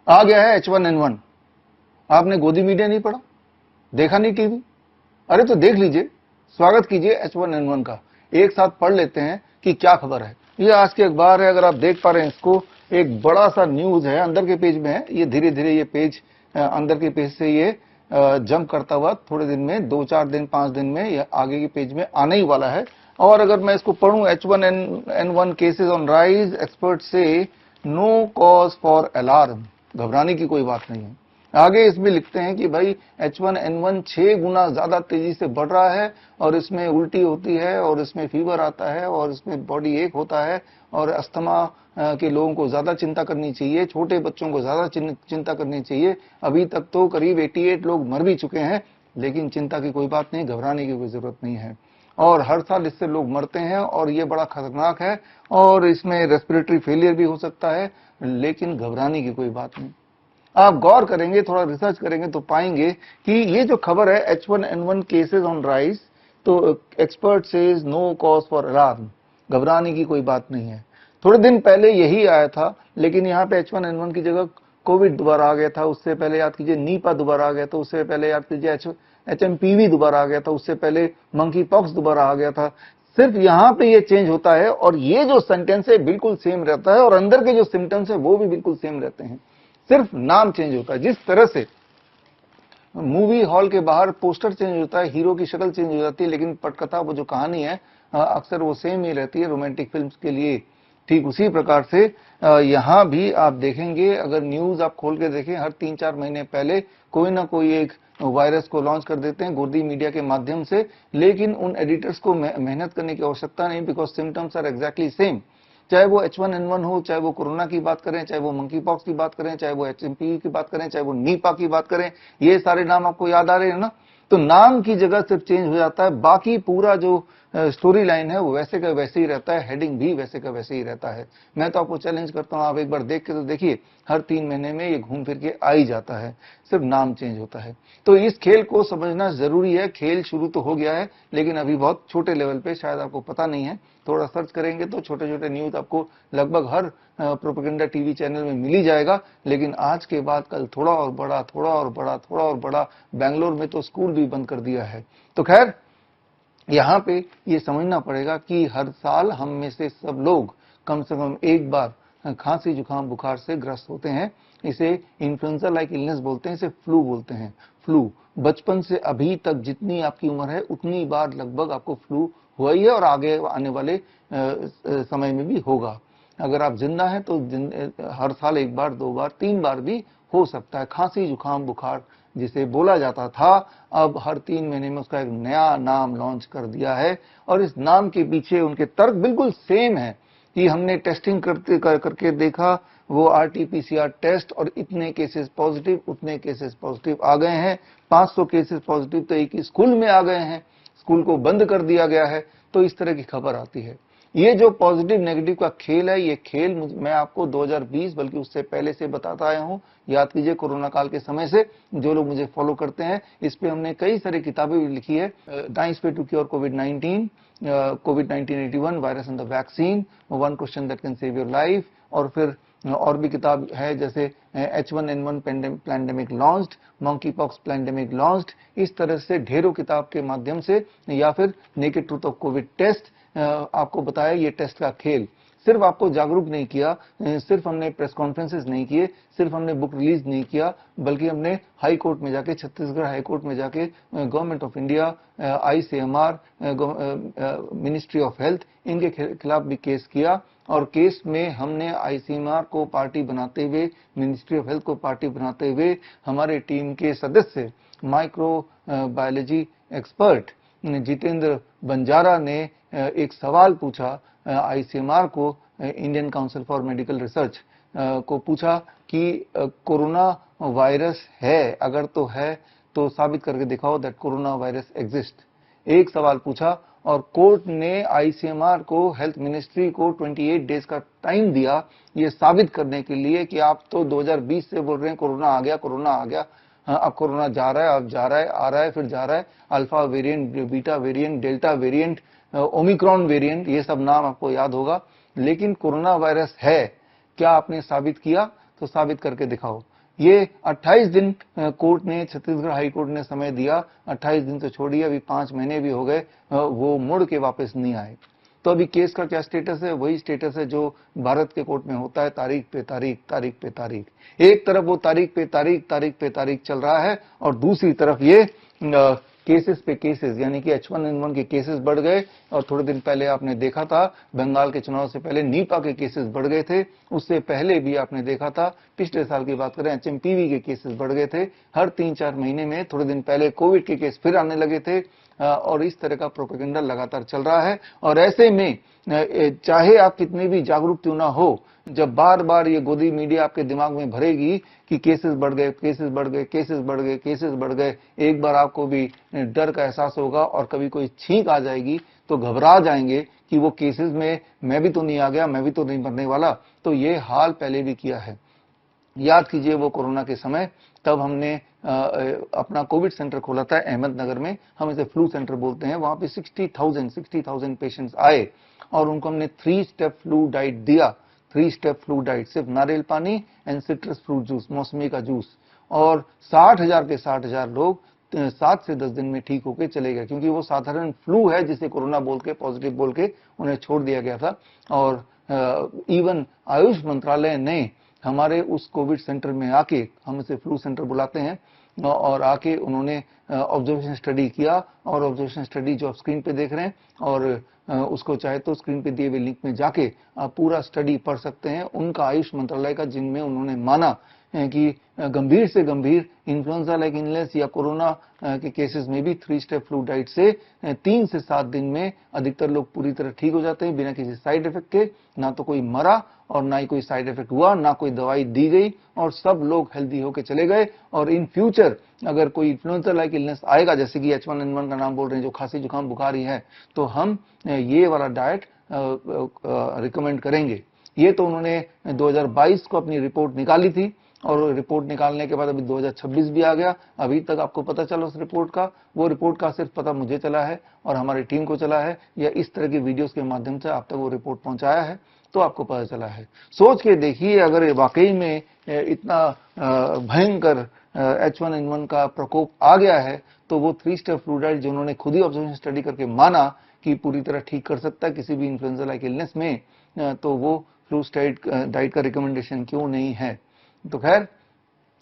आ गया है H1N1। आपने गोदी मीडिया नहीं पढ़ा, देखा नहीं टीवी? अरे तो देख लीजिए, स्वागत कीजिए H1N1 का। एक साथ पढ़ लेते हैं कि क्या खबर है। ये आज के अखबार है, अगर आप देख पा रहे हैं इसको, एक बड़ा सा न्यूज है, अंदर के पेज में है। ये धीरे धीरे ये पेज अंदर के पेज से ये जंप करता हुआ थोड़े दिन में, 2-4 दिन 5 दिन में ये आगे के पेज में आने ही वाला है। और अगर मैं इसको पढ़ूं, H1N1 cases on rise, expert से नो कॉज फॉर अलार्म, घबराने की कोई बात नहीं है। आगे इसमें लिखते हैं कि भाई H1N1 6 गुना ज्यादा तेजी से बढ़ रहा है और इसमें उल्टी होती है और इसमें फीवर आता है और इसमें बॉडी एक होता है और अस्थमा के लोगों को ज्यादा चिंता करनी चाहिए, छोटे बच्चों को ज्यादा चिंता करनी चाहिए। अभी तक तो करीब 88 लोग मर भी चुके हैं, लेकिन चिंता की कोई बात नहीं, घबराने की कोई जरूरत नहीं है। और हर साल इससे लोग मरते हैं और ये बड़ा खतरनाक है और इसमें रेस्पिरेटरी फेलियर भी हो सकता है, लेकिन घबराने की कोई बात नहीं। आप गौर करेंगे, थोड़ा रिसर्च करेंगे तो पाएंगे कि ये जो खबर है H1N1 केसेस ऑन राइज, तो expert says no cause for alarm, घबराने की कोई बात नहीं है। थोड़े दिन पहले यही आया था, लेकिन यहाँ पे H1N1 की जगह कोविड दोबारा आ गया था। उससे पहले याद कीजिए नीपा दोबारा आ गया था, उससे पहले याद कीजिए HMPV दोबारा आ गया था, उससे पहले मंकी पॉक्स दोबारा आ गया था। सिर्फ यहाँ पे ये चेंज होता है और ये जो सेंटेंस है बिल्कुल सेम रहता है और अंदर के जो सिम्टम्स है वो भी बिल्कुल सेम रहते हैं, सिर्फ नाम चेंज होता है। जिस तरह से मूवी हॉल के बाहर पोस्टर चेंज होता है, हीरो की शक्ल चेंज हो जाती है, लेकिन पटकथा, वो जो कहानी है अक्सर वो सेम ही रहती है रोमांटिक फिल्म्स के लिए। ठीक उसी प्रकार से यहाँ भी आप देखेंगे, अगर न्यूज आप खोल के देखें, हर 3-4 महीने पहले कोई ना कोई एक वायरस को लॉन्च कर देते हैं गोदी मीडिया के माध्यम से, लेकिन उन एडिटर्स को मेहनत करने की आवश्यकता नहीं, because symptoms are exactly same. चाहे वो H1N1 हो, चाहे वो कोरोना की बात करें, चाहे वो मंकी पॉक्स की बात करें, चाहे वो HMPV की बात करें, चाहे वो नीपा की बात करें, ये सारे नाम आपको याद आ रहे हैं ना। तो नाम की जगह सिर्फ चेंज हो जाता है, बाकी पूरा जो स्टोरी लाइन है वो वैसे का वैसे ही रहता है, हेडिंग भी वैसे का वैसे ही रहता है। मैं तो आपको चैलेंज करता हूं, आप एक बार देख के तो देखिए, हर 3 महीने में ये घूम फिर के आ ही जाता है, सिर्फ नाम चेंज होता है। तो इस खेल को समझना जरूरी है। खेल शुरू तो हो गया है, लेकिन अभी बहुत छोटे लेवल पे, शायद आपको पता नहीं है। थोड़ा सर्च करेंगे तो छोटे छोटे न्यूज आपको लगभग हर प्रोपेगेंडा टीवी चैनल में मिल ही जाएगा। लेकिन आज के बाद कल थोड़ा और बड़ा, थोड़ा और बड़ा, थोड़ा और बड़ा, बेंगलोर में तो स्कूल भी बंद कर दिया है। तो खैर, यहाँ पे ये समझना पड़ेगा कि हर साल हम में से सब लोग कम से कम एक बार खांसी जुकाम बुखार से ग्रस्त होते हैं। इसे इन्फ्लुएंजा लाइक इलनेस बोलते हैं, इसे फ्लू बोलते हैं। फ्लू बचपन से अभी तक जितनी आपकी उम्र है उतनी बार लगभग आपको फ्लू हुआ ही है और आगे आने वाले समय में भी होगा। अगर आप जिंदा हैं तो हर साल 1 बार, 2 बार, 3 बार भी हो सकता है। खांसी जुकाम बुखार जिसे बोला जाता था, अब हर 3 महीने में उसका एक नया नाम लॉन्च कर दिया है और इस नाम के पीछे उनके तर्क बिल्कुल सेम है कि हमने टेस्टिंग करके देखा, वो RT-PCR टेस्ट, और इतने केसेस पॉजिटिव, उतने केसेस पॉजिटिव आ गए हैं। 500 केसेस पॉजिटिव तो एक ही स्कूल में आ गए हैं, स्कूल को बंद कर दिया गया है। तो इस तरह की खबर आती है। ये जो पॉजिटिव नेगेटिव का खेल है, ये खेल मैं आपको 2020 बल्कि उससे पहले से बताता आया हूं। याद कीजिए कोरोना काल के समय से जो लोग मुझे फॉलो करते हैं, इस पे हमने कई सारी किताबें भी लिखी है। Nice way to cure COVID, COVID, virus and the vaccine, one question that can save your life, और फिर और भी किताब है जैसे H1N1 pandemic launched, monkey pox pandemic launched. इस तरह से ढेरों किताब के माध्यम से, या फिर naked truth of Covid test, आपको बताया ये टेस्ट का खेल। सिर्फ आपको जागरूक नहीं किया, सिर्फ हमने प्रेस कॉन्फ्रेंसेस नहीं किए, सिर्फ हमने बुक रिलीज नहीं किया, बल्कि हमने हाई कोर्ट में जाके, छत्तीसगढ़ हाई कोर्ट में जाके government of India, ICMR, ministry of health, इनके खिलाफ भी केस किया। और केस में हमने ICMR को पार्टी बनाते हुए, मिनिस्ट्री ऑफ हेल्थ को पार्टी बनाते हुए, हमारे टीम के सदस्य micro biology expert Jitendra Banjara ने एक सवाल पूछा ICMR को, Indian council for medical research को पूछा कि कोरोना वायरस है, अगर तो है तो साबित करके दिखाओ दैट कोरोना वायरस एग्जिस्ट। एक सवाल पूछा और कोर्ट ने ICMR को, हेल्थ मिनिस्ट्री को 28 डेज का टाइम दिया ये साबित करने के लिए कि आप तो 2020 से बोल रहे हैं कोरोना आ गया, कोरोना आ गया, अब कोरोना जा रहा है, अब जा रहा है, आ रहा है, फिर जा रहा है, alpha variant, beta variant, delta variant, Omicron variant, ये सब नाम आपको याद होगा। लेकिन कोरोना वायरस है, क्या आपने साबित किया? तो साबित करके दिखाओ। ये 28 दिन कोर्ट ने, छत्तीसगढ़ हाई कोर्ट ने समय दिया, 28 दिन तो छोड़िए, अभी 5 महीने भी हो गए, वो मुड़ के वापस नहीं आए। तो अभी केस का क्या स्टेटस है? वही स्टेटस है जो भारत के कोर्ट में होता है, तारीख पे तारीख, तारीख पे तारीख। एक तरफ वो तारीख पे तारीख, तारीख पे तारीख चल रहा है, और दूसरी तरफ ये केसेस पे केसेस, यानी कि H1N1 के केसेस बढ़ गए। और थोड़े दिन पहले आपने देखा था, बंगाल के चुनाव से पहले नीपा के केसेस बढ़ गए थे। उससे पहले भी आपने देखा था, पिछले साल की बात करें, HMPV के केसेस बढ़ गए थे। हर 3-4 महीने में थोड़े दिन पहले कोविड के केस फिर आने लगे थे, और इस तरह का प्रोपेगेंडा लगातार चल रहा है। और ऐसे में चाहे आप कितने भी जागरूक क्यों ना हो, जब बार बार ये गोदी मीडिया आपके दिमाग में भरेगी कि केसेस बढ़ गए, केसेस बढ़ गए, केसेस बढ़ गए, केसेस बढ़ गए, एक बार आपको भी डर का एहसास होगा, और कभी कोई छींक आ जाएगी तो घबरा जाएंगे कि वो केसेस में मैं भी तो नहीं आ गया, मैं भी तो नहीं मरने वाला। तो ये हाल पहले भी किया है। याद कीजिए वो कोरोना के समय, तब हमने अपना कोविड सेंटर खोला था अहमदनगर में, हम इसे फ्लू सेंटर बोलते हैं। वहां पे 60,000 पेशेंट्स आए, और उनको हमने 3 स्टेप फ्लू डाइट दिया। 3 स्टेप फ्लू डाइट, सिर्फ नारियल पानी एंड सिट्रस फ्रूट जूस, मौसमी का जूस, और 60,000 के 60,000 लोग 7 से 10 दिन में ठीक होके चले गए, क्योंकि वो साधारण फ्लू है जिसे कोरोना बोल के, पॉजिटिव बोल के उन्हें छोड़ दिया गया था। और इवन आयुष मंत्रालय ने हमारे उस कोविड सेंटर में आके, हम इसे फ्लू सेंटर बुलाते हैं, और आके उन्होंने ऑब्जर्वेशन स्टडी किया। और ऑब्जर्वेशन स्टडी जो आप स्क्रीन पे देख रहे हैं, और उसको चाहे तो स्क्रीन पे दिए हुए लिंक में जाके आप पूरा स्टडी पढ़ सकते हैं, उनका आयुष मंत्रालय का, जिनमें उन्होंने माना कि गंभीर से गंभीर इन्फ्लुएंजा लाइक इलनेस या कोरोना के केसेस में भी 3 स्टेप फ्लू डाइट से 3 से 7 दिन में अधिकतर लोग पूरी तरह ठीक हो जाते हैं, बिना किसी साइड इफेक्ट के। ना तो कोई मरा, और ना ही कोई साइड इफेक्ट हुआ, ना कोई दवाई दी गई, और सब लोग हेल्दी होके चले गए। और इन फ्यूचर अगर कोई इन्फ्लुएंजा लाइक इलनेस आएगा, जैसे कि H1N1 का नाम बोल रहे हैं, जो खांसी जुकाम बुखार ही है, तो हम ये वाला डाइट रिकमेंड करेंगे। ये तो उन्होंने 2022 को अपनी रिपोर्ट निकाली थी, और रिपोर्ट निकालने के बाद अभी 2026 भी आ गया। अभी तक आपको पता चला उस रिपोर्ट का? वो रिपोर्ट का सिर्फ पता मुझे चला है और हमारी टीम को चला है, या इस तरह की वीडियोस के माध्यम से आप तक वो रिपोर्ट पहुंचाया है, तो आपको पता चला है। सोच के देखिए, अगर वाकई में इतना भयंकर H1N1 का प्रकोप आ गया है, तो वो 3 स्टेप फ्लू डाइट, जिन्होंने खुद ही ऑब्जर्वेशन स्टडी करके माना कि पूरी तरह ठीक कर सकता है किसी भी इन्फ्लुएंजा लाइक इलनेस में, तो वो फ्लू डाइट का रिकमेंडेशन क्यों नहीं है? तो खैर,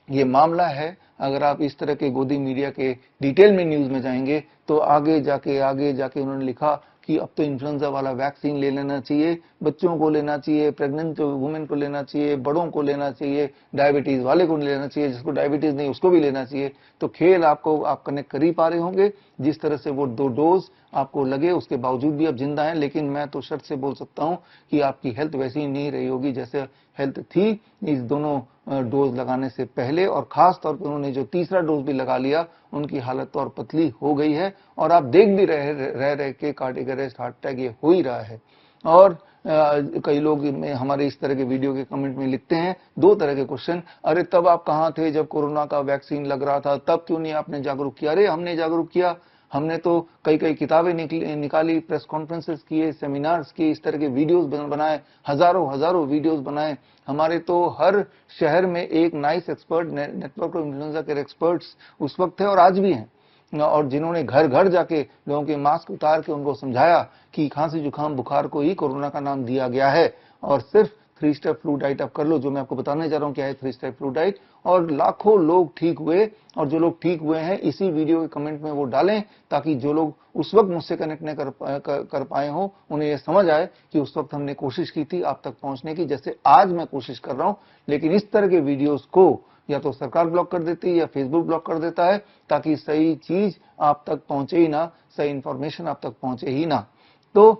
ये मामला है। अगर आप इस तरह के गोदी मीडिया के डिटेल में न्यूज में जाएंगे, तो आगे जाके उन्होंने लिखा कि अब तो इन्फ्लुएंजा वाला वैक्सीन ले लेना चाहिए, बच्चों को लेना चाहिए, प्रेग्नेंट वुमेन को लेना चाहिए, बड़ों को लेना चाहिए, डायबिटीज वाले को लेना चाहिए, जिसको डायबिटीज नहीं उसको भी लेना चाहिए। तो खेल आपको आप कनेक्ट कर ही पा रहे होंगे, जिस तरह से वो 2 डोज आपको लगे, उसके बावजूद भी आप जिंदा हैं। लेकिन मैं तो शर्त से बोल सकता हूं कि आपकी हेल्थ वैसी ही नहीं रही होगी जैसे हेल्थ थी इस दोनों डोज लगाने से पहले। और खास तौर पर उन्होंने जो तीसरा डोज भी लगा लिया, उनकी हालत तो और पतली हो गई है, और आप देख भी रह के कार्डियक अरेस्ट, हार्ट अटैक ये हो ही रहा है। और कई लोग हमारे इस तरह के वीडियो के कमेंट में लिखते हैं 2 तरह के क्वेश्चन, अरे तब आप कहां थे जब कोरोना का वैक्सीन लग रहा था, तब क्यों नहीं आपने जागरूक किया? अरे हमने जागरूक किया, हमने तो कई किताबें निकाली, प्रेस कॉन्फ्रेंसेस किए, सेमिनार्स किए, इस तरह के वीडियोस बनाए, हजारों वीडियोस बनाए। हमारे तो हर शहर में एक nice expert, network of influenza के एक्सपर्ट्स उस वक्त थे और आज भी हैं, और जिन्होंने घर घर जाके लोगों के मास्क उतार के उनको समझाया कि खांसी जुकाम बुखार को ही कोरोना का नाम दिया गया है, और सिर्फ 3 स्टेप फ्लू डाइट आप कर लो, जो मैं आपको बताने जा रहा हूं क्या है 3 स्टेप फ्लू डाइट। और लाखों लोग ठीक हुए, और जो लोग ठीक हुए हैं इसी वीडियो के कमेंट में वो डालें, ताकि जो लोग उस वक्त मुझसे कनेक्ट नहीं कर पाए हो, उन्हें ये समझ आए कि उस वक्त हमने कोशिश की थी आप तक पहुंचने की, जैसे आज मैं कोशिश कर रहा हूं। लेकिन इस तरह के वीडियोस को या तो सरकार ब्लॉक कर देती है या फेसबुक ब्लॉक कर देता है, ताकि सही चीज आप तक पहुंचे ही ना, सही इंफॉर्मेशन आप तक पहुंचे ही ना। तो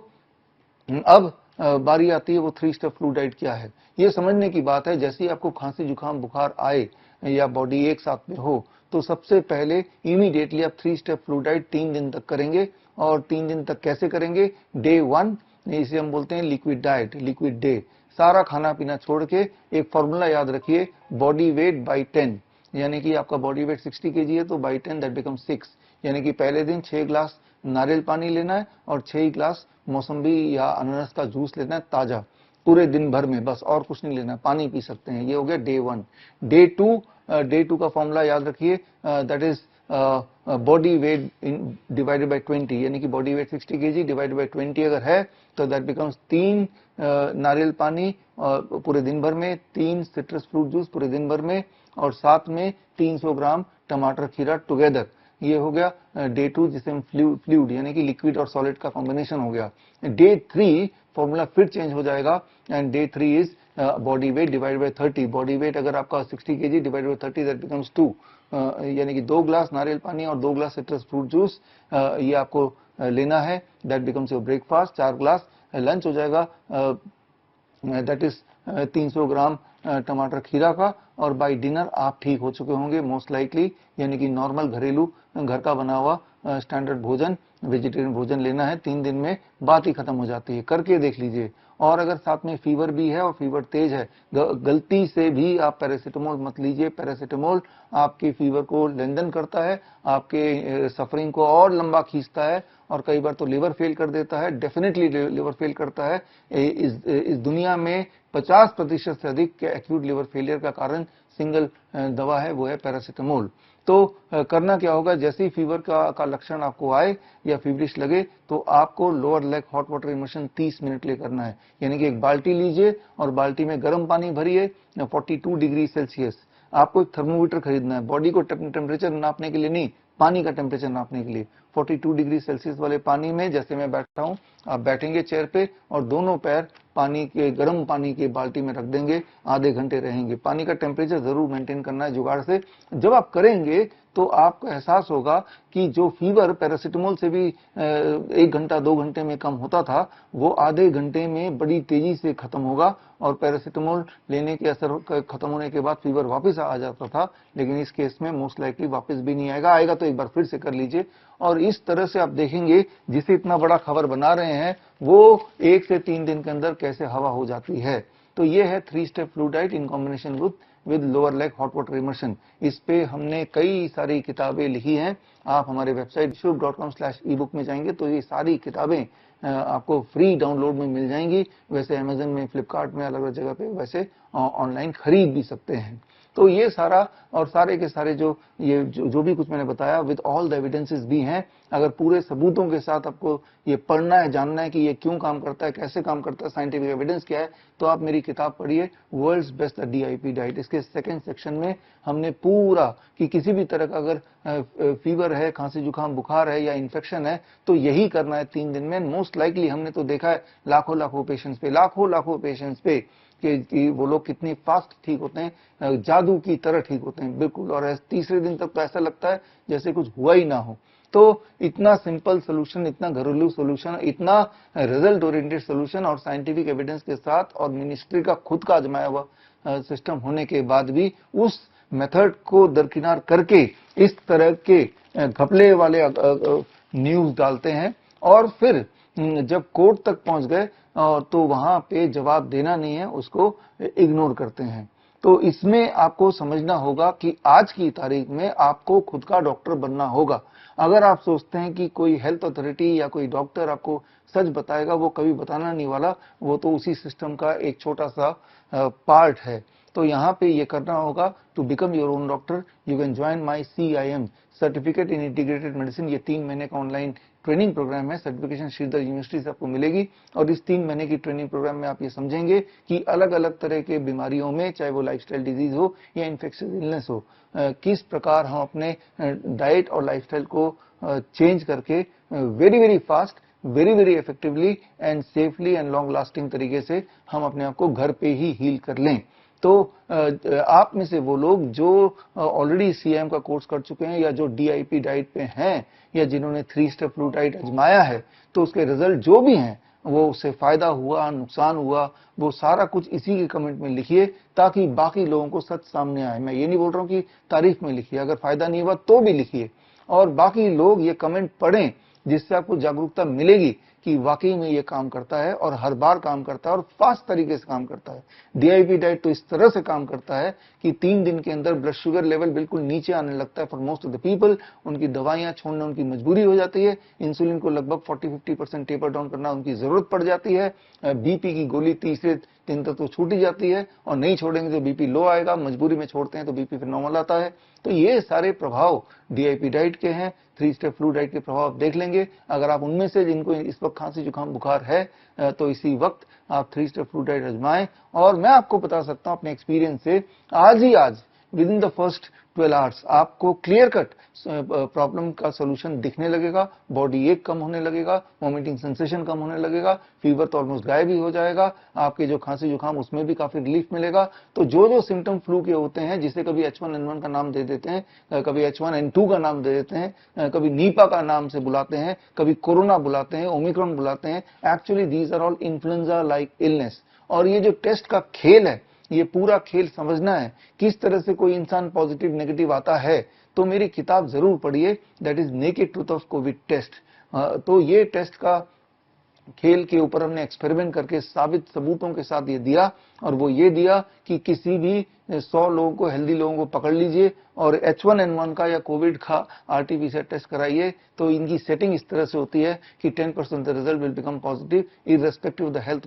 अब बारी आती है वो 3 स्टेप फ्लू डाइट क्या है। ये समझने की बात है, जैसे ही आपको खांसी जुकाम बुखार आए या बॉडी एक साथ में हो, तो सबसे पहले इमीडिएटली आप 3 स्टेप फ्लू डाइट 3 दिन तक करेंगे। और 3 दिन तक कैसे करेंगे? डे 1, इसे हम बोलते हैं लिक्विड डाइट, लिक्विड डे। सारा खाना पीना छोड़ के एक फॉर्मूला याद रखिए, बॉडी वेट बाई 10, यानी कि आपका बॉडी वेट 60 kg है, तो बाई 10 दैट बिकम 6, यानी कि पहले दिन 6 ग्लास नारियल पानी लेना है और 6 ग्लास मौसम्बी या अनारस का जूस लेना है ताजा, पूरे दिन भर में, बस और कुछ नहीं लेना, पानी पी सकते हैं। ये हो गया डे 1। डे 2 डे 2 का फॉर्मूला याद रखिए, that is body weight divided by 20, यानी कि body weight 60 kg divided by 20 अगर है तो दैट बिकम्स 3 नारियल पानी पूरे दिन भर में, 3 सिट्रस फ्रूट जूस पूरे दिन भर में, और साथ में 300 ग्राम टमाटर खीरा टुगेदर। ये हो गया डे 2, जिसे हम फ्लूइड यानी कि लिक्विड और सॉलिड का कॉम्बिनेशन हो गया। डे 3 फॉर्मूला फिर चेंज हो जाएगा and day 3 is body weight divided by 30। Body weight अगर आपका 60 kg divided by 30 that becomes 2, यानी कि 2 ग्लास नारियल पानी और 2 ग्लास सिट्रस फ्रूट जूस ये आपको लेना है, that becomes your breakfast. 4 glass lunch हो जाएगा, दैट इज 300 ग्राम टमाटर खीरा का, और बाय डिनर आप ठीक हो चुके होंगे मोस्ट लाइकली, यानी कि नॉर्मल घरेलू घर का बना हुआ स्टैंडर्ड भोजन, वेजिटेरियन भोजन लेना है। 3 दिन में बात ही खत्म हो जाती है, करके देख लीजिए। और अगर साथ में फीवर भी है और फीवर तेज है, गलती से भी आप पैरासीटामोल मत लीजिए। पैरासीटामोल आपके फीवर को लेंदन करता है, आपके सफरिंग को और लंबा खींचता है, और कई बार तो लिवर फेल कर देता है, डेफिनेटली लिवर फेल करता है। इस दुनिया में 50% से अधिक के एक्यूट लिवर फेलियर का कारण सिंगल दवा है, वो है पैरासीटामोल। तो करना क्या होगा, जैसे ही फीवर का लक्षण आपको आए या फीवरिश लगे तो आपको lower leg hot water immersion 30 minute के लिए करना है। यानी कि एक बाल्टी लीजिए और बाल्टी में गर्म पानी भरिए 42 डिग्री सेल्सियस। आपको एक थर्मोमीटर खरीदना है, बॉडी को टेम्परेचर नापने के लिए नहीं, पानी का टेम्परेचर नापने के लिए। 42 डिग्री सेल्सियस वाले पानी में जैसे मैं बैठा हूं, आप बैठेंगे चेयर पे और दोनों पैर पानी के, गर्म पानी के बाल्टी में रख देंगे, आधे घंटे रहेंगे। पानी का टेम्परेचर जरूर मेंटेन करना है जुगाड़ से। जब आप करेंगे तो आपको एहसास होगा कि जो फीवर पैरासीटामोल से भी 1 घंटा 2 घंटे में कम होता था, वो आधे घंटे में बड़ी तेजी से खत्म होगा, और पैरासीटामोल लेने के असर खत्म होने के बाद फीवर वापस आ जाता था, लेकिन इस केस में मोस्ट लाइकली वापस भी नहीं आएगा। आएगा तो एक बार फिर से कर लीजिए। और इस तरह से आप देखेंगे जिसे इतना बड़ा खबर बना रहे हैं वो 1 से 3 दिन के अंदर कैसे हवा हो जाती है। तो ये है 3 step flu diet in combination with lower leg hot water immersion. इस पे हमने कई सारी किताबें लिखी हैं। आप हमारे वेबसाइट shubh.com/ebook में जाएंगे तो ये सारी किताबें आपको फ्री डाउनलोड में मिल जाएंगी। वैसे अमेजन में, फ्लिपकार्ट में, अलग अलग जगह पे वैसे ऑनलाइन खरीद भी सकते हैं। तो ये सारा और सारे के सारे जो भी कुछ मैंने बताया विद ऑल द एविडेंसेस भी हैं। अगर पूरे सबूतों के साथ आपको ये पढ़ना है, जानना है कि ये क्यों काम करता है, कैसे काम करता है, साइंटिफिक एविडेंस क्या है, तो आप मेरी किताब पढ़िए वर्ल्ड्स बेस्ट DIP डाइट। इसके सेकंड सेक्शन में हमने पूरा कि किसी भी तरह का अगर फीवर है, खांसी जुकाम बुखार है या इन्फेक्शन है तो यही करना है 3 दिन में। मोस्ट लाइकली हमने तो देखा है लाखों पेशेंट्स पे कि वो लोग कितनी फास्ट ठीक होते हैं, जादू की तरह ठीक होते हैं बिल्कुल, और तीसरे दिन तक तो ऐसा लगता है जैसे कुछ हुआ ही ना हो। तो इतना सिंपल सोल्यूशन, इतना घरेलू सोल्यूशन, इतना रिजल्ट ओरिएंटेड सोल्यूशन और साइंटिफिक एविडेंस के साथ और मिनिस्ट्री का खुद का आजमाया हुआ सिस्टम होने के बाद भी उस मेथड को दरकिनार करके इस तरह के घपले वाले न्यूज डालते हैं, और फिर जब कोर्ट तक पहुंच गए तो वहां पे जवाब देना नहीं है, उसको इग्नोर करते हैं। तो इसमें आपको समझना होगा कि आज की तारीख में आपको खुद का डॉक्टर बनना होगा। अगर आप सोचते हैं कि कोई हेल्थ अथॉरिटी या कोई डॉक्टर आपको सच बताएगा, वो कभी बताना नहीं वाला, वो तो उसी सिस्टम का एक छोटा सा पार्ट है। तो यहाँ पे ये करना होगा to become your own doctor. You can join my CIM certificate in integrated medicine. ये 3 महीने का ऑनलाइन ट्रेनिंग प्रोग्राम है, सर्टिफिकेशन श्रीधर यूनिवर्सिटी से आपको मिलेगी। और इस 3 महीने की ट्रेनिंग प्रोग्राम में आप ये समझेंगे कि अलग अलग तरह के बीमारियों में, चाहे वो लाइफस्टाइल डिजीज हो या इन्फेक्शियस इलनेस हो, किस प्रकार हम अपने डाइट और लाइफस्टाइल को चेंज करके very fast, very effectively and safely and long lasting तरीके से हम अपने आप को घर पे ही हील कर लें। तो आप में से वो लोग जो ऑलरेडी CIM का कोर्स कर चुके हैं या जो DIP डाइट पे हैं या जिन्होंने 3 स्टेप फ्लू डाइट आजमाया है, तो उसके रिजल्ट जो भी हैं, वो उससे फायदा हुआ, नुकसान हुआ, वो सारा कुछ इसी के कमेंट में लिखिए ताकि बाकी लोगों को सच सामने आए। मैं ये नहीं बोल रहा हूं कि तारीफ में लिखिए, अगर फायदा नहीं हुआ तो भी लिखिए और बाकी लोग ये कमेंट पढ़ें, जिससे आपको जागरूकता मिलेगी कि वाकई में ये काम करता है और हर बार काम करता है और फास्ट तरीके से काम करता है। DIP डाइट तो इस तरह से काम करता है कि 3 दिन के अंदर ब्लड शुगर लेवल बिल्कुल नीचे आने लगता है for most of the people. उनकी दवाइयां छोड़ना उनकी मजबूरी हो जाती है, इंसुलिन को लगभग 40-50% टेपर डाउन करना उनकी जरूरत पड़ जाती है, BP की गोली 30 से तीन तक तो छूट ही जाती है, और नहीं छोड़ेंगे तो बीपी लो आएगा, मजबूरी में छोड़ते हैं तो बीपी फिर नॉर्मल आता है। तो ये सारे प्रभाव डीआईपी डाइट के हैं, 3 स्टेप फ्लू डाइट के प्रभाव आप देख लेंगे। अगर आप उनमें से जिनको इस वक्त खांसी जुकाम बुखार है तो इसी वक्त आप 3 स्टेप फ्लू डाइट आजमाएं। और मैं आपको बता सकता हूं अपने एक्सपीरियंस से, आज with in the first 12 hours आपको क्लियर कट प्रॉब्लम का सोल्यूशन दिखने लगेगा, बॉडी एक कम होने लगेगा, वॉमिटिंग सेंसेशन कम होने लगेगा, फीवर तो ऑलमोस्ट गायब ही हो जाएगा, आपके जो खांसी जुकाम उसमें भी काफी रिलीफ मिलेगा। तो जो सिम्टम फ्लू के होते हैं, जिसे कभी H1N1 का नाम दे देते हैं, कभी H1N2 का नाम दे देते हैं, कभी नीपा का नाम से बुलाते हैं, कभी कोरोना बुलाते हैं, ओमिक्रॉन बुलाते हैं, actually these are all influenza like illness. और ये जो टेस्ट का खेल है, ये पूरा खेल समझना है किस तरह से कोई इंसान पॉजिटिव नेगेटिव आता है, तो मेरी किताब जरूर पढ़िए, that is naked truth of Covid test. तो ये टेस्ट का खेल के ऊपर हमने एक्सपेरिमेंट करके साबित सबूतों के साथ ये दिया, और वो ये दिया कि किसी भी 100 लोगों को, हेल्दी लोगों को पकड़ लीजिए और H1N1 का या कोविड का आरटीपीसीआर टेस्ट कराइए, तो इनकी सेटिंग इस तरह से होती है कि 10% the result will become positive irrespective of the health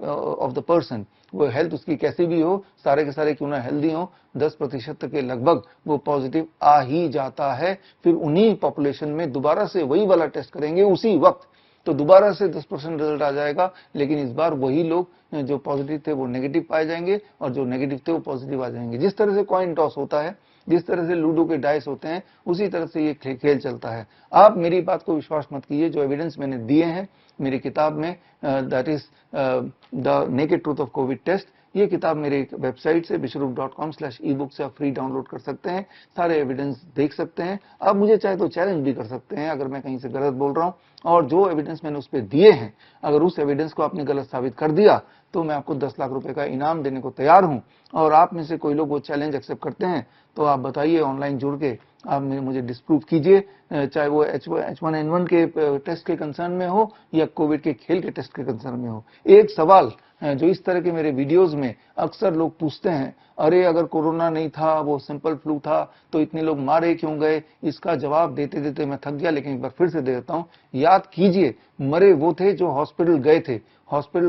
of the person. वो हेल्थ उसकी कैसी भी हो, सारे के सारे क्यों ना हेल्दी हो, 10% के लगभग वो पॉजिटिव आ ही जाता है। फिर उन्हीं पॉपुलेशन में दोबारा से वही वाला टेस्ट करेंगे उसी वक्त, तो दोबारा से 10% रिजल्ट आ जाएगा, लेकिन इस बार वही लोग जो पॉजिटिव थे वो नेगेटिव पाए जाएंगे, और जो नेगेटिव थे वो पॉजिटिव आ जाएंगे। जिस तरह से कॉइन टॉस होता है, जिस तरह से लूडो के डाइस होते हैं, उसी तरह से ये खेल चलता है। आप मेरी बात को विश्वास मत कीजिए, जो एविडेंस मैंने दिए हैं मेरी किताब में, that is the naked truth of Covid test, ये किताब मेरे वेबसाइट से bishrup.com/ebook से आप फ्री डाउनलोड कर सकते हैं, सारे एविडेंस देख सकते हैं। आप मुझे चाहे तो चैलेंज भी कर सकते हैं अगर मैं कहीं से गलत बोल रहा हूं, और जो एविडेंस मैंने उस पर दिए हैं, अगर उस एविडेंस को आपने गलत साबित कर दिया तो मैं आपको 10 लाख रुपए का इनाम देने को तैयार हूं। और आप में से कोई लोग वो चैलेंज एक्सेप्ट करते हैं तो आप बताइए, ऑनलाइन जुड़ के आप मुझे डिस्प्रूव कीजिए, चाहे वो H1N1 के टेस्ट के कंसर्न में हो या कोविड के खेल के टेस्ट के कंसर्न में हो। एक सवाल जो इस तरह के मेरे वीडियोस में अक्सर लोग पूछते हैं, अरे अगर कोरोना नहीं था, वो सिंपल फ्लू था, तो इतने लोग मारे क्यों गए? इसका जवाब देते देते मैं थक गया, लेकिन एक बार फिर से दे देता हूं। याद कीजिए, मरे वो थे जो हॉस्पिटल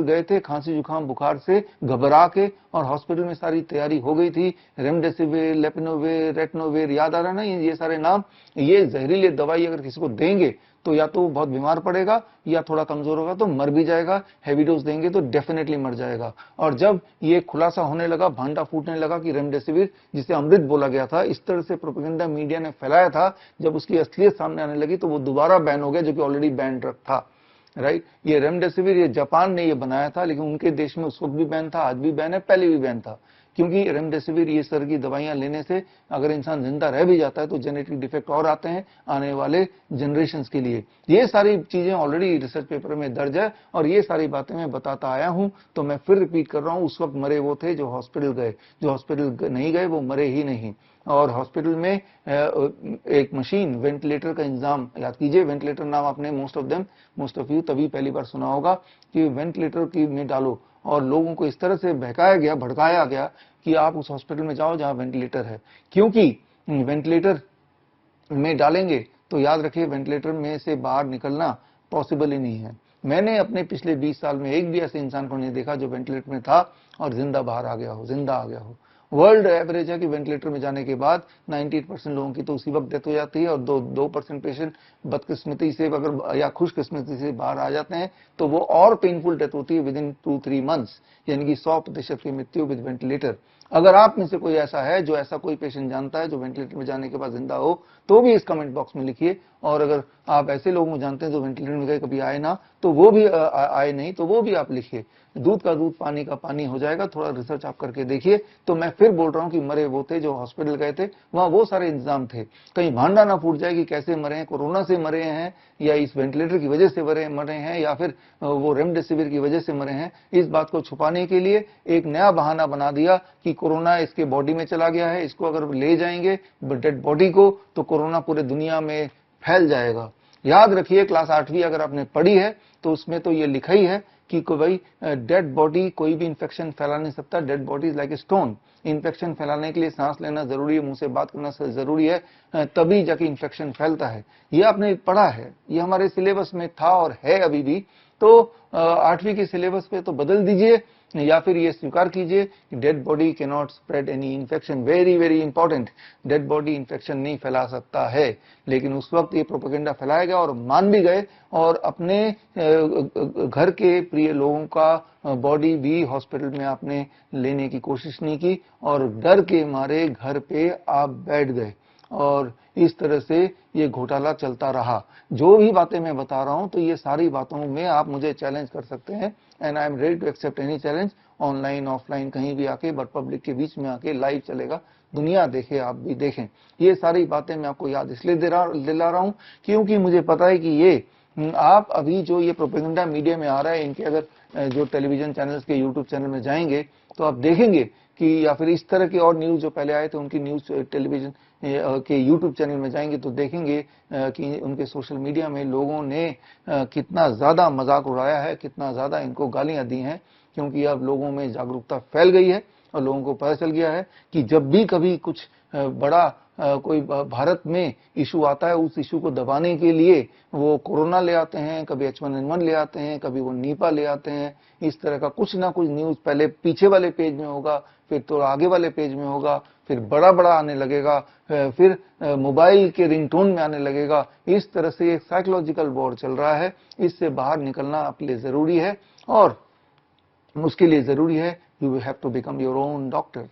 गए थे, खांसी जुकाम बुखार से घबरा के, और हॉस्पिटल में सारी तैयारी हो गई थी, रेमडेसिविर, लेपिनोविर, रेटनोविर, याद आ रहा ना ये सारे नाम। ये जहरीली दवाई अगर किसी को देंगे तो या तो वो बहुत बीमार पड़ेगा या थोड़ा कमजोर होगा तो मर भी जाएगा, हैवी डोज देंगे तो डेफिनेटली मर जाएगा। और जब ये खुलासा होने लगा, भांडा फूटने लगा कि रेमडेसिविर, जिसे अमृत बोला गया था, इस तरह से प्रोपेगेंडा मीडिया ने फैलाया था, जब उसकी असलियत सामने आने लगी तो वो दोबारा बैन हो गया, जो कि ऑलरेडी बैन ड्रग था। राइट, ये रेमडेसिविर ये जापान ने ये बनाया था, लेकिन उनके देश में उस वक्त भी बैन था, आज भी बैन है, पहले भी बैन था। क्योंकि रेमडेसिविर ये सर की दवाइयां लेने से अगर इंसान जिंदा रह भी जाता है तो जेनेटिक डिफेक्ट और आते हैं आने वाले जनरेशंस के लिए। ये सारी चीजें ऑलरेडी रिसर्च पेपर में दर्ज है, और ये सारी बातें मैं बताता आया हूं। तो मैं फिर रिपीट कर रहा हूं, उस वक्त मरे वो थे जो हॉस्पिटल गए, जो हॉस्पिटल नहीं गए वो मरे ही नहीं। और हॉस्पिटल में एक मशीन, वेंटिलेटर का इंतजाम, याद कीजिए, वेंटिलेटर नाम आपने मोस्ट ऑफ यू तभी पहली बार सुना होगा कि वेंटिलेटर की में डालो, और लोगों को इस तरह से भड़काया गया कि आप उस हॉस्पिटल में जाओ जहां वेंटिलेटर है, क्योंकि वेंटिलेटर में डालेंगे तो याद रखिए वेंटिलेटर में से बाहर निकलना पॉसिबल ही नहीं है। मैंने अपने पिछले 20 साल में एक भी ऐसे इंसान को नहीं देखा जो वेंटिलेटर में था और जिंदा बाहर आ गया हो, जिंदा आ गया हो। वर्ल्ड एवरेज है कि वेंटिलेटर में जाने के बाद 98% लोगों की तो उसी वक्त डेथ हो जाती है, और 2% पेशेंट बदकिस्मती से अगर या खुशकिस्मती से बाहर आ जाते हैं तो वो और पेनफुल डेथ होती है विद इन 2-3 मंथ्स, यानी कि 100% की मृत्यु विद वेंटिलेटर। अगर आप में से कोई ऐसा है जो ऐसा कोई पेशेंट जानता है जो वेंटिलेटर में जाने के बाद जिंदा हो, तो भी इस कमेंट बॉक्स में लिखिए। और अगर आप ऐसे लोगों को जानते हैं जो वेंटिलेटर में गए कभी आए ना, तो वो भी आए नहीं, तो वो भी आप लिखिए। दूध का दूध पानी का पानी हो जाएगा, थोड़ा रिसर्च आप करके देखिए। तो मैं फिर बोल रहा हूं कि मरे वो थे जो हॉस्पिटल गए थे, वहां वो सारे इंतजाम थे, कहीं भांडा ना फूट जाए कि कैसे मरे हैं, कोरोना से मरे हैं या इस वेंटिलेटर की वजह से मरे हैं या फिर वो रेमडेसिविर की वजह से मरे हैं। इस बात को छुपाने के लिए एक नया बहाना बना दिया कि कोरोना इसके बॉडी में चला गया है, इसको अगर ले जाएंगे डेड बॉडी को तो कोरोना पूरे दुनिया में फैल जाएगा। याद रखिए, क्लास 8वीं अगर आपने पढ़ी है तो उसमें तो ये लिखा ही है कि भाई डेड बॉडी कोई भी इंफेक्शन फैला नहीं सकता, dead body is like a stone. Infection फैलाने के लिए सांस लेना जरूरी है, मुंह से बात करना जरूरी है, तभी जाके इन्फेक्शन फैलता है। ये आपने पढ़ा है, ये हमारे सिलेबस में था और है अभी भी। तो 8वीं के सिलेबस पे तो बदल दीजिए या फिर ये स्वीकार कीजिए कि dead body can not spread any infection. Very very important, dead body infection नहीं फैला सकता है। लेकिन उस वक्त ये प्रोपेगेंडा फैलाया गया और मान भी गए, और अपने घर के प्रिय लोगों का बॉडी भी हॉस्पिटल में आपने लेने की कोशिश नहीं की, और डर के मारे घर पे आप बैठ गए, और इस तरह से ये घोटाला चलता रहा। जो भी बातें मैं बता रहा हूं, तो ये सारी बातों में आप मुझे चैलेंज कर सकते हैं, and I am ready to accept any challenge, online offline कहीं भी आके, बट पब्लिक के बीच में आके लाइव चलेगा, दुनिया देखे, आप भी देखें। ये सारी बातें मैं आपको याद इसलिए दिला रहा हूं क्योंकि मुझे पता है कि ये आप अभी जो ये प्रोपेगेंडा मीडिया में आ रहा है, इनके अगर जो टेलीविजन चैनल्स के यूट्यूब चैनल में जाएंगे तो आप देखेंगे कि, या फिर इस तरह के और न्यूज जो पहले आए थे उनकी न्यूज टेलीविजन के यूट्यूब चैनल में जाएंगे तो देखेंगे कि उनके सोशल मीडिया में लोगों ने कितना ज्यादा मजाक उड़ाया है, कितना ज्यादा इनको गालियां दी हैं, क्योंकि अब लोगों में जागरूकता फैल गई है और लोगों को पता चल गया है कि जब भी कभी कुछ बड़ा कोई भारत में इशू आता है, उस इशू को दबाने के लिए वो कोरोना ले आते हैं, कभी H1N1 ले आते हैं, कभी वो नीपा ले आते हैं। इस तरह का कुछ ना कुछ न्यूज पहले पीछे वाले पेज में होगा, फिर तो आगे वाले पेज में होगा, फिर बड़ा बड़ा आने लगेगा, फिर मोबाइल के रिंगटोन में आने लगेगा। इस तरह से एक साइकोलॉजिकल वॉर चल रहा है। इससे बाहर निकलना आपके लिए जरूरी है, और उसके लिए जरूरी है you have to become your own doctor.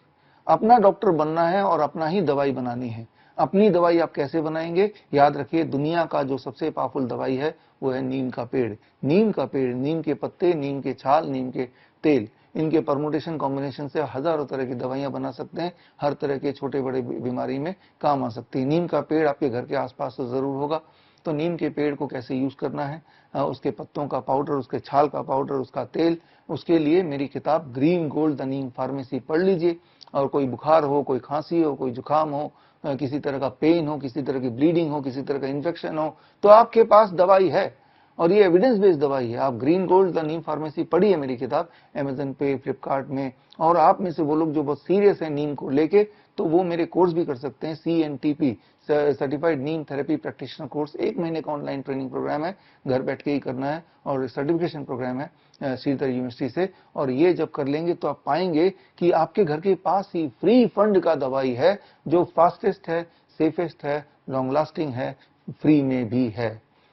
अपना डॉक्टर बनना है और अपना ही दवाई बनानी है। अपनी दवाई आप कैसे बनाएंगे? याद रखिए, दुनिया का जो सबसे पावरफुल दवाई है वो है नीम का पेड़। नीम का पेड़, नीम के पत्ते, नीम के छाल, नीम के तेल, इनके परमुटेशन कॉम्बिनेशन से हजारों तरह की दवाइयां बना सकते हैं। हर तरह के छोटे बड़े बीमारी में काम आ सकती है। नीम का पेड़ आपके घर के आसपास तो जरूर होगा। तो नीम के पेड़ को कैसे यूज करना है, उसके पत्तों का पाउडर, उसके छाल का पाउडर, उसका तेल, उसके लिए मेरी किताब green gold the Neem pharmacy पढ़ लीजिए। और कोई बुखार हो, कोई खांसी हो, कोई जुकाम हो, किसी तरह का पेन हो, किसी तरह की ब्लीडिंग हो, किसी तरह का इन्फेक्शन हो, तो आपके पास दवाई है, और ये एविडेंस बेस्ड दवाई है। आप green gold the Neem pharmacy पढ़िए मेरी किताब, अमेजन पे, फ्लिपकार्ट में। और आप में से वो लोग जो बहुत सीरियस है नीम को लेके, तो वो मेरे कोर्स भी कर सकते हैं, CNTP सर्टिफाइड नीम थेरेपी प्रैक्टिशनर कोर्स। 1 महीने का ऑनलाइन ट्रेनिंग प्रोग्राम है, घर बैठ के ही करना है, और सर्टिफिकेशन प्रोग्राम है श्रीधर यूनिवर्सिटी से। और ये जब कर लेंगे तो आप पाएंगे कि आपके घर के पास ही फ्री फंड का दवाई है, जो फास्टेस्ट है, सेफेस्ट है, लॉन्ग लास्टिंग है, फ्री में भी है।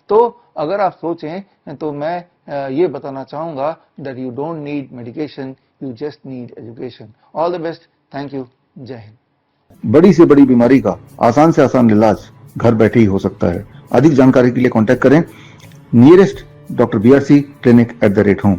तो अगर आप सोचें तो मैं ये बताना चाहूंगा that you don't need medication, you just need education. All the best, thank you, जय हिंद। बड़ी से बड़ी बीमारी का आसान से आसान इलाज घर बैठे ही हो सकता है। अधिक जानकारी के लिए कांटेक्ट करें nearest doctor BRC clinic @home।